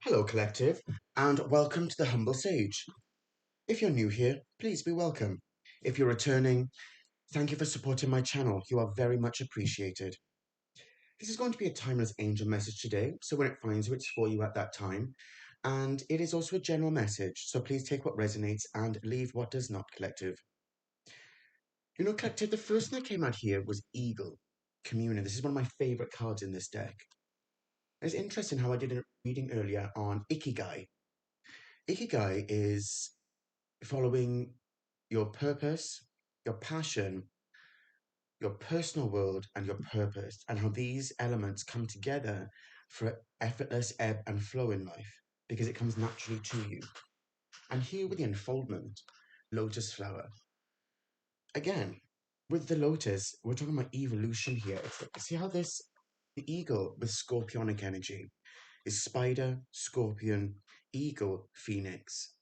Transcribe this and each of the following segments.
Hello, Collective, and welcome to the Humble Sage. If you're new here, please be welcome. If you're returning, thank you for supporting my channel. You are very much appreciated. This is going to be a timeless angel message today, so when it finds you, it's for you at that time. And it is also a general message, so please take what resonates and leave what does not, Collective. You know, Collective, the first thing that came out here was Eagle, Communion. This is one of my favorite cards in this deck. It's interesting how I did a reading earlier on Ikigai. Ikigai is following your purpose, your passion, your personal world, and your purpose, and how these elements come together for effortless ebb and flow in life because it comes naturally to you. And here with the unfoldment, lotus flower. Again, with the lotus, we're talking about evolution here. See how the eagle with scorpionic energy is spider, scorpion, eagle, phoenix.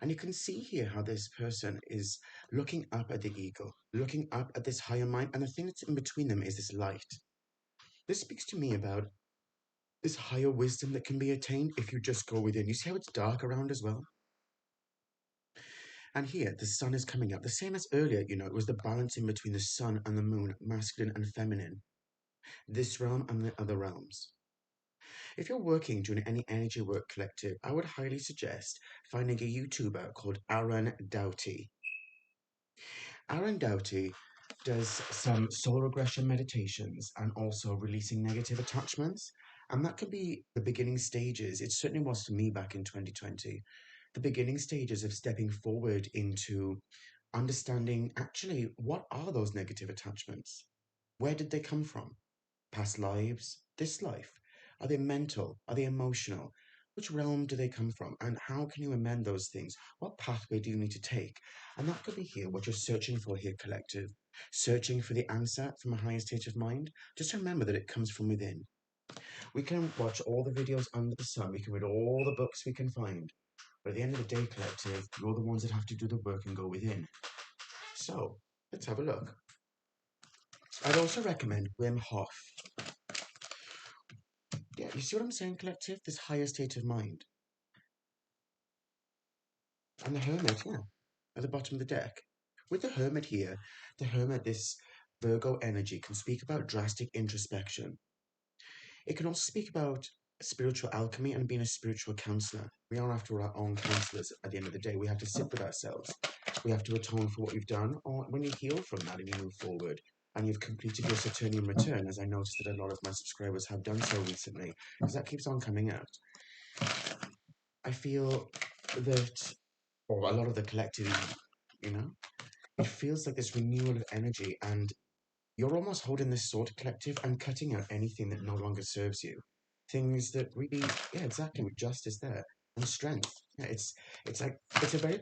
And you can see here how this person is looking up at the eagle, looking up at this higher mind, and the thing that's in between them is this light. This speaks to me about this higher wisdom that can be attained if you just go within. You see how it's dark around as well? And here, the sun is coming up. The same as earlier, it was the balance in between the sun and the moon, masculine and feminine. This realm and the other realms. If you're working doing any energy work collective, I would highly suggest finding a YouTuber called Aaron Doughty. Aaron Doughty does some soul regression meditations and also releasing negative attachments. And that could be the beginning stages. It certainly was for me back in 2020. The beginning stages of stepping forward into understanding actually what are those negative attachments? Where did they come from? Past lives? This life? Are they mental? Are they emotional? Which realm do they come from? And how can you amend those things? What pathway do you need to take? And that could be here, what you're searching for here, collective. Searching for the answer from a higher state of mind. Just remember that it comes from within. We can watch all the videos under the sun. We can read all the books we can find. But at the end of the day, collective, you're the ones that have to do the work and go within. So, let's have a look. I'd also recommend Wim Hof. Yeah, you see what I'm saying, collective? This higher state of mind. And the Hermit, yeah, at the bottom of the deck. With the Hermit here, the Hermit, this Virgo energy, can speak about drastic introspection. It can also speak about spiritual alchemy and being a spiritual counselor. We are, after all, our own counselors at the end of the day. We have to sit with ourselves. We have to atone for what we've done, or when you heal from that and you move forward, and you've completed your Saturnian return, as I noticed that a lot of my subscribers have done so recently, because that keeps on coming out. I feel that, or a lot of the collective, it feels like this renewal of energy, and you're almost holding this sword, collective, and cutting out anything that no longer serves you. Things that really, yeah, exactly, with justice there and strength. Yeah, it's like it's a very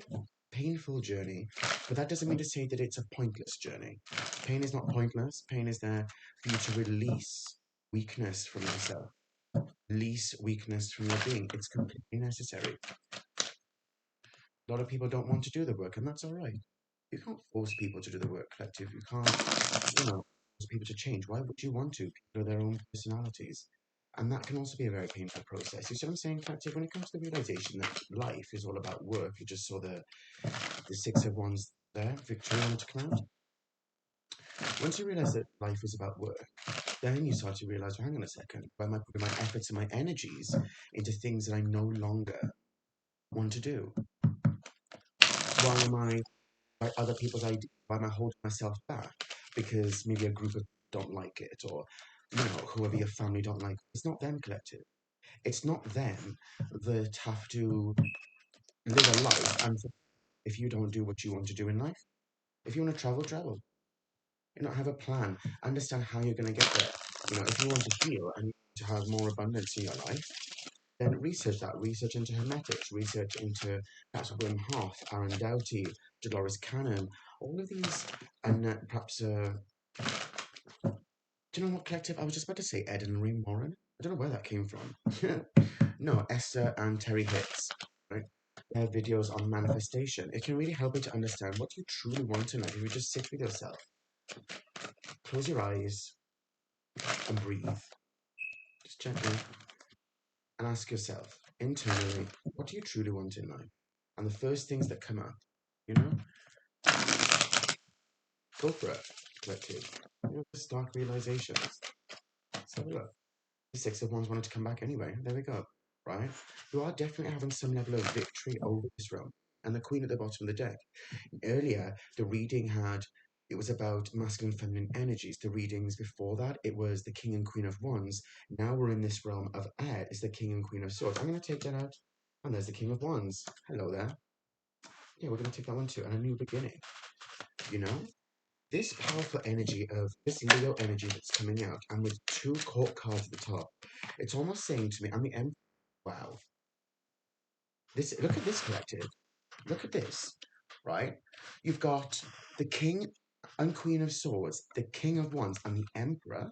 painful journey, but that doesn't mean to say that it's a pointless journey. Pain is not pointless. Pain is there for you to release weakness from yourself, release weakness from your being. It's completely necessary. A lot of people don't want to do the work, and that's all right. You can't force people to do the work, collective. You can't, force people to change. Why would you want to? People are their own personalities. And that can also be a very painful process. You see what I'm saying, collective? When it comes to the realization that life is all about work, you just saw the Six of Wands there, Victoria wanted to come out. Once you realize that life is about work, then you start to realize, well, hang on a second, why am I putting my efforts and my energies into things that I no longer want to do? Why am I by other people's ideas? Why am I holding myself back? Because maybe a group of don't like it, or whoever your family don't like. It's not them, collective. It's not them that have to live a life. And if you don't do what you want to do in life, if you want to travel, travel. Have a plan. Understand how you're going to get there. If you want to heal and you want to have more abundance in your life, then research that. Research into hermetics. Research into perhaps Wim Hof, Aaron Doughty, Dolores Cannon, all of these, and perhaps, do you know what, collective? I was just about to say Ed and Lorraine Warren. I don't know where that came from. No, Esther and Terry Hicks, right? Their videos on manifestation. It can really help you to understand what you truly want in life if you just sit with yourself. Close your eyes and breathe. Just gently. And ask yourself, internally, what do you truly want in life? And the first things that come up, you know, go for it, collective. Just dark realizations. Let's have a look. The Six of Wands wanted to come back anyway. There we go. Right? You are definitely having some level of victory over this realm. And the Queen at the bottom of the deck. Earlier, the reading had, it was about masculine, feminine energies. The readings before that, it was the King and Queen of Wands. Now we're in this realm of air. It's the King and Queen of Swords. I'm going to take that out. And there's the King of Wands. Hello there. Yeah, we're going to take that one too. And a new beginning. You know? This powerful energy of this Leo energy that's coming out, and with two court cards at the top, it's almost saying to me, I mean, wow. This, look at this collective. Look at this, right? You've got the King and Queen of Swords, the King of Wands, and the Emperor.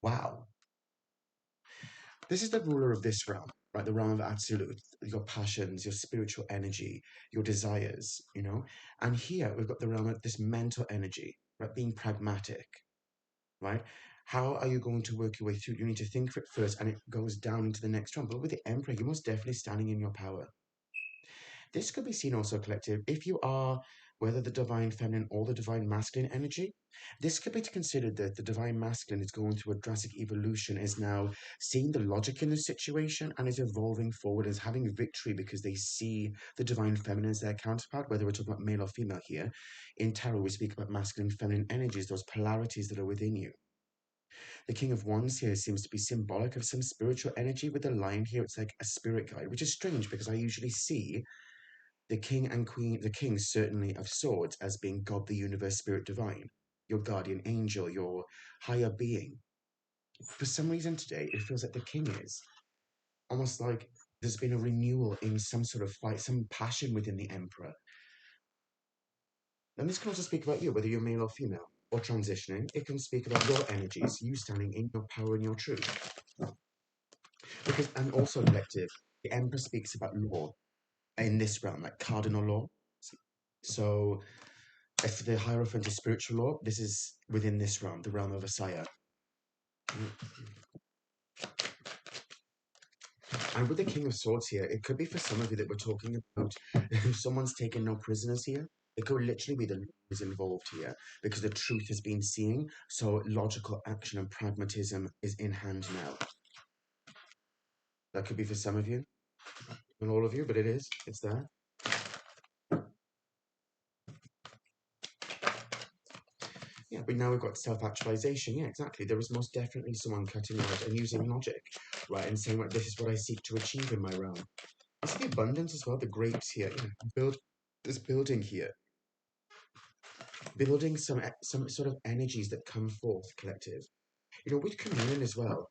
Wow. This is the ruler of this realm, right? The realm of absolute, your passions, your spiritual energy, your desires, you know? And here we've got the realm of this mental energy, right? Being pragmatic, right? How are you going to work your way through? You need to think for it first, and it goes down into the next realm. But with the Emperor, you're most definitely standing in your power. This could be seen also, collective, if you are whether the divine feminine or the divine masculine energy. This could be considered that the divine masculine is going through a drastic evolution, is now seeing the logic in the situation and is evolving forward, is having victory because they see the divine feminine as their counterpart, whether we're talking about male or female here. In tarot, we speak about masculine feminine energies, those polarities that are within you. The King of Wands here seems to be symbolic of some spiritual energy. With the lion here, it's like a spirit guide, which is strange because I usually see the King and Queen, the King certainly of Swords, as being God, the universe, spirit divine, your guardian angel, your higher being. For some reason today, it feels like the King is almost like there's been a renewal in some sort of fight, some passion within the Emperor. And this can also speak about you, whether you're male or female, or transitioning. It can speak about your energies, you standing in your power and your truth. Because, and also collective, the Emperor speaks about law in this realm, like cardinal law. So, if the Hierophant is spiritual law, this is within this realm, the realm of a sire. And with the King of Swords here, it could be for some of you that we're talking about, if someone's taken no prisoners here, it could literally be the law is involved here because the truth has been seen. So logical action and pragmatism is in hand now. That could be for some of you, not all of you, but it is. It's there. Yeah, but now we've got self-actualization. Yeah, exactly. There is most definitely someone cutting out and using logic, right, and saying, right, this is what I seek to achieve in my realm. I see the abundance as well, the grapes here. Build this building here. Building some sort of energies that come forth, collective. You know, with communion as well.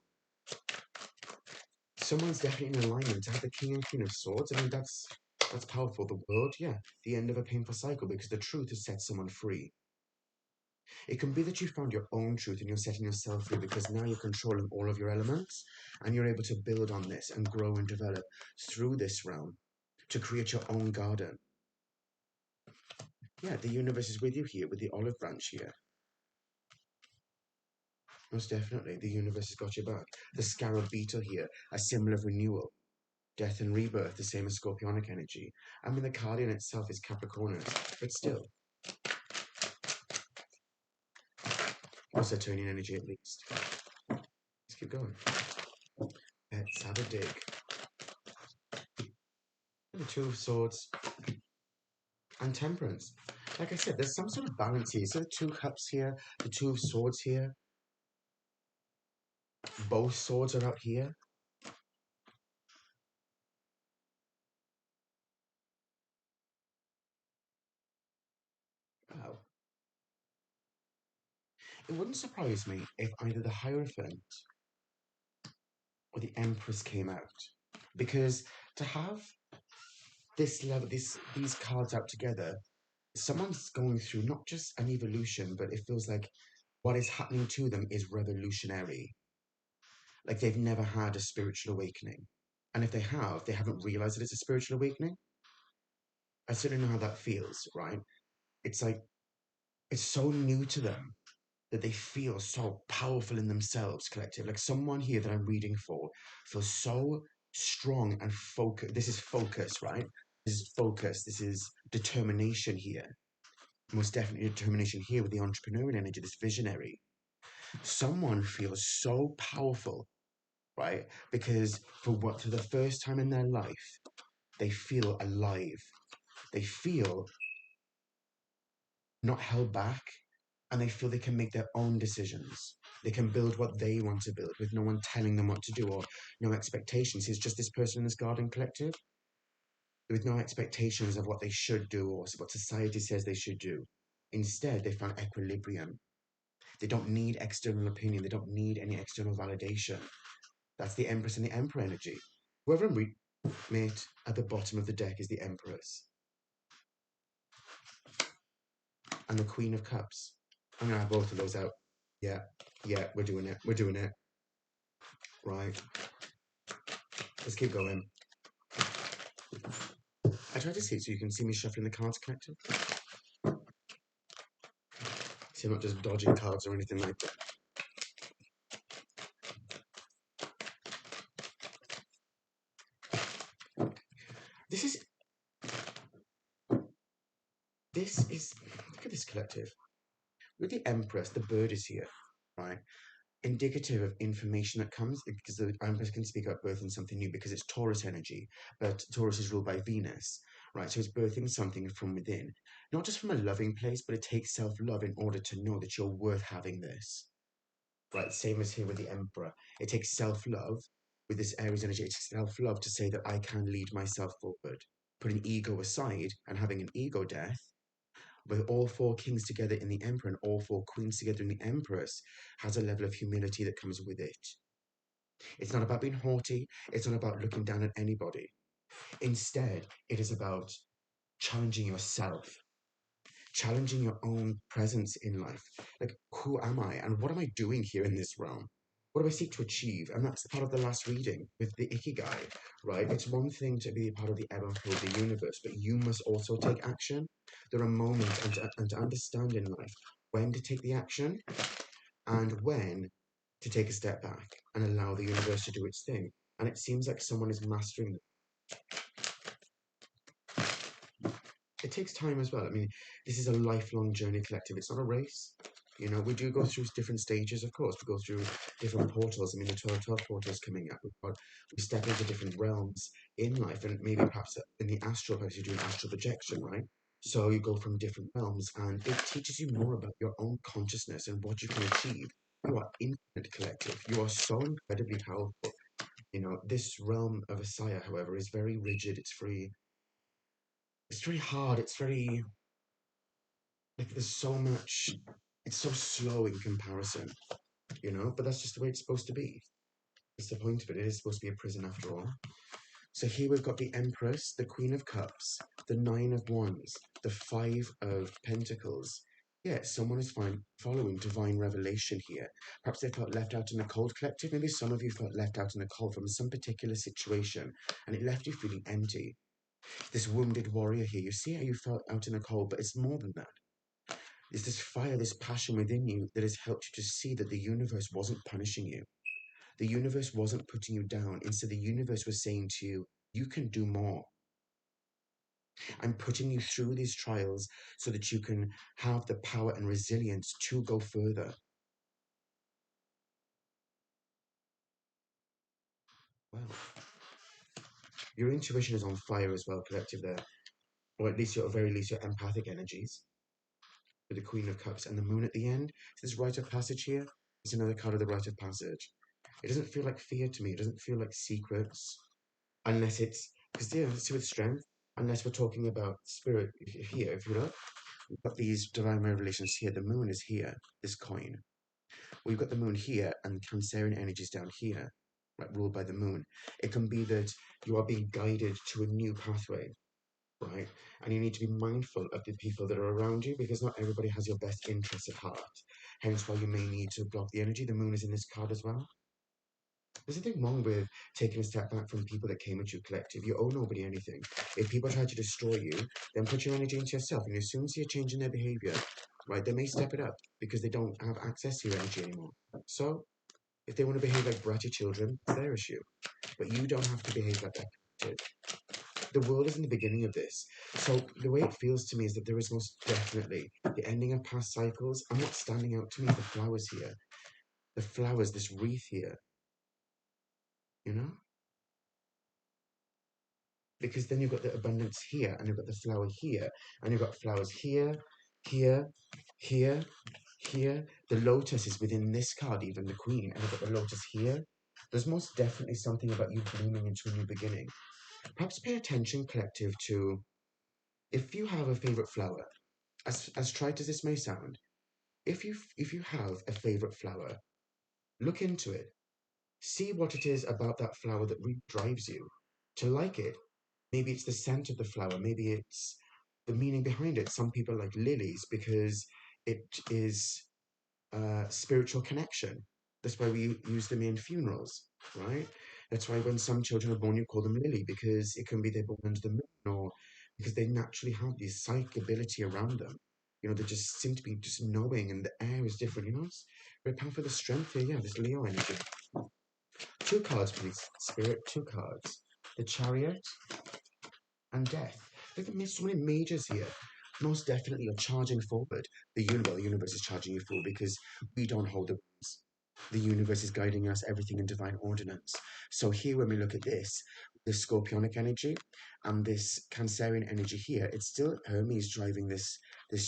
Someone's definitely in alignment to have the King and Queen of Swords. I mean, that's powerful. The world, yeah, the end of a painful cycle because the truth has set someone free. It can be that you found your own truth and you're setting yourself free because now you're controlling all of your elements and you're able to build on this and grow and develop through this realm to create your own garden. Yeah, the universe is with you here with the olive branch here. Most definitely, the universe has got your back. The scarab beetle here, a symbol of renewal, death and rebirth, the same as scorpionic energy. I mean, the Cardian itself is Capricornus, but still. Or Saturnian energy at least. Let's keep going. Let's have a dig. And the Two of Swords and Temperance. Like I said, there's some sort of balance here. So the Two Cups here, the Two of Swords here. Both swords are out here. Wow. It wouldn't surprise me if either the Hierophant or the Empress came out. Because to have this level, these cards out together, someone's going through not just an evolution, but it feels like what is happening to them is revolutionary. Like they've never had a spiritual awakening. And if they have, they haven't realized that it's a spiritual awakening. I certainly know how that feels, right? It's like, it's so new to them that they feel so powerful in themselves, collective. Like someone here that I'm reading for feels so strong and focus. This is focus, right? This is focus. This is determination here. Most definitely determination here with the entrepreneurial energy, this visionary. Someone feels so powerful, right? Because for the first time in their life, they feel alive. They feel not held back, and they feel they can make their own decisions. They can build what they want to build with no one telling them what to do or no expectations. It's just this person in this garden collective with no expectations of what they should do or what society says they should do. Instead, they find equilibrium. They don't need external opinion. They don't need any external validation. That's the Empress and the Emperor energy. Whoever we mate at the bottom of the deck is the Empress and the Queen of Cups. I'm gonna have both of those out. Yeah, yeah, we're doing it. We're doing it. Right. Let's keep going. I tried to see it so you can see me shuffling the cards collective. So I'm not just dodging cards or anything like that. This is, look at this collective. With the Empress, the bird is here, right? Indicative of information that comes, because the Empress can speak about birthing something new because it's Taurus energy, but Taurus is ruled by Venus, right? So it's birthing something from within, not just from a loving place, but it takes self-love in order to know that you're worth having this, right? Same as here with the Emperor. It takes self-love with this Aries energy. It takes self-love to say that I can lead myself forward, putting ego aside and having an ego death. With all four kings together in the Emperor and all four queens together in the Empress has a level of humility that comes with it. It's not about being haughty. It's not about looking down at anybody. Instead, it is about challenging yourself, challenging your own presence in life. Like, who am I and what am I doing here in this realm? What do I seek to achieve? And that's part of the last reading with the Ikigai, right? It's one thing to be part of the ebb and flow of the universe, but you must also take action. There are moments and to understand in life when to take the action and when to take a step back and allow the universe to do its thing. And it seems like someone is mastering it. It takes time as well. I mean, this is a lifelong journey collective. It's not a race. You know, we do go through different stages, of course. We go through different portals. I mean, the 12 portals coming up. We step into different realms in life, and maybe perhaps in the astral, perhaps you do an astral projection, right? So you go from different realms, and it teaches you more about your own consciousness and what you can achieve. You are infinite collective. You are so incredibly powerful. You know, this realm of Asaya, however, is very rigid. It's very hard. It's very like there's so much. It's so slow in comparison, you know. But that's just the way it's supposed to be. That's the point of it. It is supposed to be a prison after all. So here we've got the Empress, the Queen of Cups, the Nine of Wands, the Five of Pentacles. Yeah, someone is following divine revelation here. Perhaps they felt left out in the cold collective. Maybe some of you felt left out in the cold from some particular situation and it left you feeling empty. This wounded warrior here, you see how you felt out in the cold, but it's more than that. It's this fire, this passion within you that has helped you to see that the universe wasn't punishing you. The universe wasn't putting you down. Instead, the universe was saying to you, you can do more. I'm putting you through these trials so that you can have the power and resilience to go further. Wow. Your intuition is on fire as well, collective there. Or at least your very least your empathic energies. With the Queen of Cups and the Moon at the end. So this rite of passage here is another card of the rite of passage. It doesn't feel like fear to me. It doesn't feel like secrets. Unless it's, because yeah, it's with strength. Unless we're talking about spirit here, if you look. We've got these divine revelations here. The moon is here, this coin. We've got the moon here and Cancerian energies down here, right, ruled by the moon. It can be that you are being guided to a new pathway, right? And you need to be mindful of the people that are around you because not everybody has your best interests at heart. Hence why you may need to block the energy. The moon is in this card as well. There's nothing wrong with taking a step back from people that came at you collective. You owe nobody anything. If people try to destroy you, then put your energy into yourself and you soon see a change in their behavior, right? They may step it up because they don't have access to your energy anymore. So if they want to behave like bratty children, it's their issue. but you don't have to behave like that. The world is in the beginning of this. So the way it feels to me is that there is most definitely the ending of past cycles. And what's standing out to me is the flowers here. The flowers, this wreath here, you know? Because then you've got the abundance here, and you've got the flower here, and you've got flowers here, here, here, here. The lotus is within this card, even the queen, and you've got the lotus here. There's most definitely something about you blooming into a new beginning. Perhaps pay attention, collective, to if you have a favorite flower, as trite as this may sound, if you have a favorite flower, look into it. See what it is about that flower that really drives you to like it. Maybe it's the scent of the flower. Maybe it's the meaning behind it. Some people like lilies because it is spiritual connection. That's why we use them in funerals, right? That's why when some children are born, you call them Lily because it can be they're born under the moon or because they naturally have this psychic ability around them. They just seem to be just knowing, and the air is different. It's very powerful. The strength here, yeah, this Leo energy. Two cards, please, Spirit. Two cards. The Chariot and Death. There's so many majors here. Most definitely, you're charging forward. The universe is charging you forward because we don't hold the reins. The universe is guiding us, everything in divine ordinance. So here, when we look at this scorpionic energy and this Cancerian energy here, it's still Hermes driving this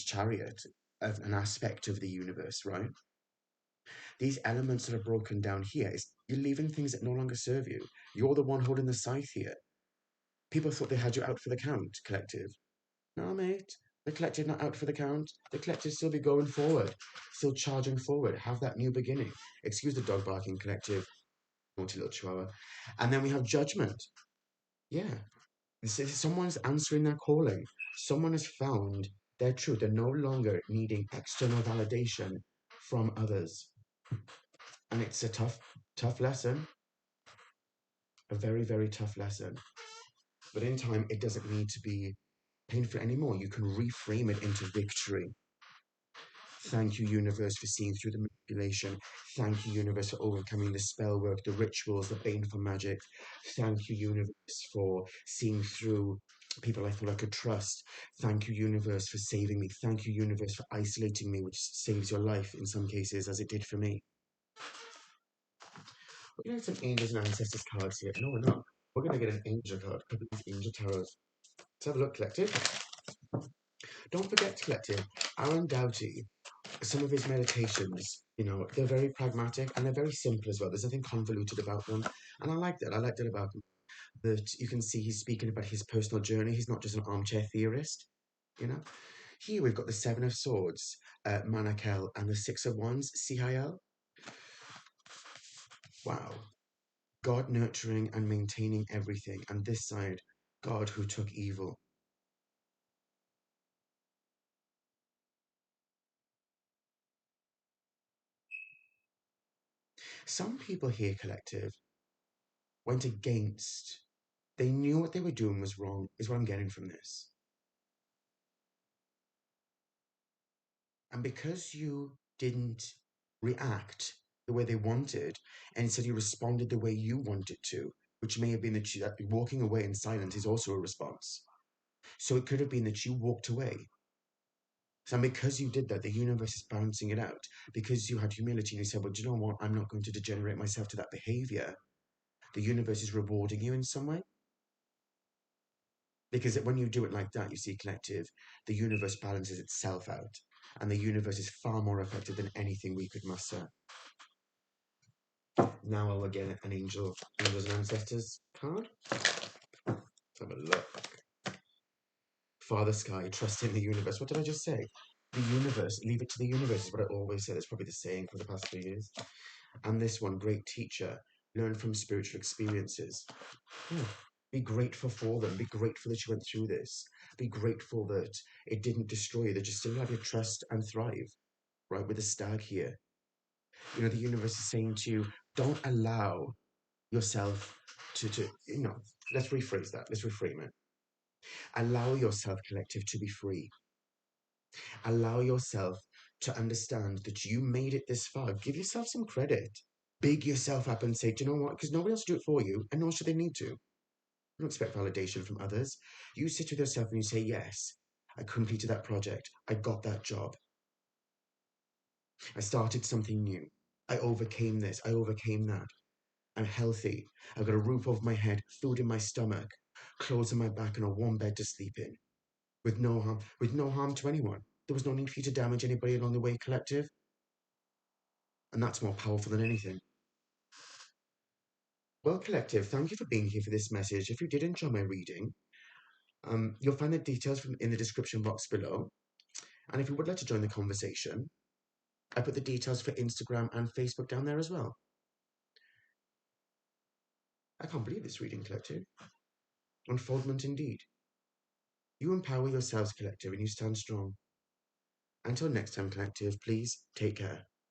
chariot of an aspect of the universe, right? These elements that are broken down here is you're leaving things that no longer serve you. You're the one holding the scythe here. People thought they had you out for the count, collective. No, mate. The collective not out for the count. The collective still be going forward, still charging forward. Have that new beginning. Excuse the dog barking, collective. Naughty little chihuahua. And then we have judgment. Yeah. This is someone's answering their calling. Someone has found their truth. They're no longer needing external validation from others. And it's a tough lesson. A very, very tough lesson. But in time, it doesn't need to be painful anymore. You can reframe it into victory. Thank you, universe, for seeing through the manipulation. Thank you, universe, for overcoming the spell work, the rituals, the baneful magic. Thank you, universe, for seeing through people I thought I could trust. Thank you, universe, for saving me. Thank you, universe, for isolating me, which saves your life in some cases, as it did for me. We're going to get some angels and ancestors cards here. No, we're not. We're going to get an angel card. A couple of these angel tarots. Let's have a look, collective. Don't forget, collective, Aaron Doughty, some of his meditations, they're very pragmatic and they're very simple as well. There's nothing convoluted about them. And I like that. I like that about him. That you can see he's speaking about his personal journey. He's not just an armchair theorist, you know. Here we've got the Seven of Swords, Manakel, and the Six of Wands, Sihael. Wow. God nurturing and maintaining everything. And this side, God who took evil. Some people here, collective, went against. They knew what they were doing was wrong, is what I'm getting from this. And because you didn't react the way they wanted, and instead you responded the way you wanted to, which may have been that walking away in silence is also a response. So it could have been that you walked away. So because you did that, the universe is balancing it out. Because you had humility and you said, well, do you know what? I'm not going to degenerate myself to that behavior. The universe is rewarding you in some way. Because when you do it like that, you see, collective, the universe balances itself out. And the universe is far more effective than anything we could muster. Now I will get an angels and ancestors card. Let's have a look. Father Sky, trust in the universe. What did I just say? The universe, leave it to the universe is what I always say. That's probably the saying for the past 3 years. And this one, great teacher, learn from spiritual experiences. Yeah. Be grateful for them. Be grateful that you went through this. Be grateful that it didn't destroy you, that you still have your trust and thrive. Right, with the stag here. The universe is saying to you, don't allow yourself to let's rephrase that. Let's reframe it. Allow yourself, collective, to be free. Allow yourself to understand that you made it this far. Give yourself some credit. Big yourself up and say, do you know what? Because nobody else will do it for you, and nor should they need to. Don't expect validation from others. You sit with yourself and you say, yes, I completed that project. I got that job. I started something new. I overcame this. I overcame that. I'm healthy. I've got a roof over my head, food in my stomach, clothes on my back, and a warm bed to sleep in. With no harm to anyone. There was no need for you to damage anybody along the way, collective. And that's more powerful than anything. Well, collective, thank you for being here for this message. If you did enjoy my reading, you'll find the details in the description box below. And if you would like to join the conversation, I put the details for Instagram and Facebook down there as well. I can't believe this reading, collective. Unfoldment indeed. You empower yourselves, collective, and you stand strong. Until next time, collective, please take care.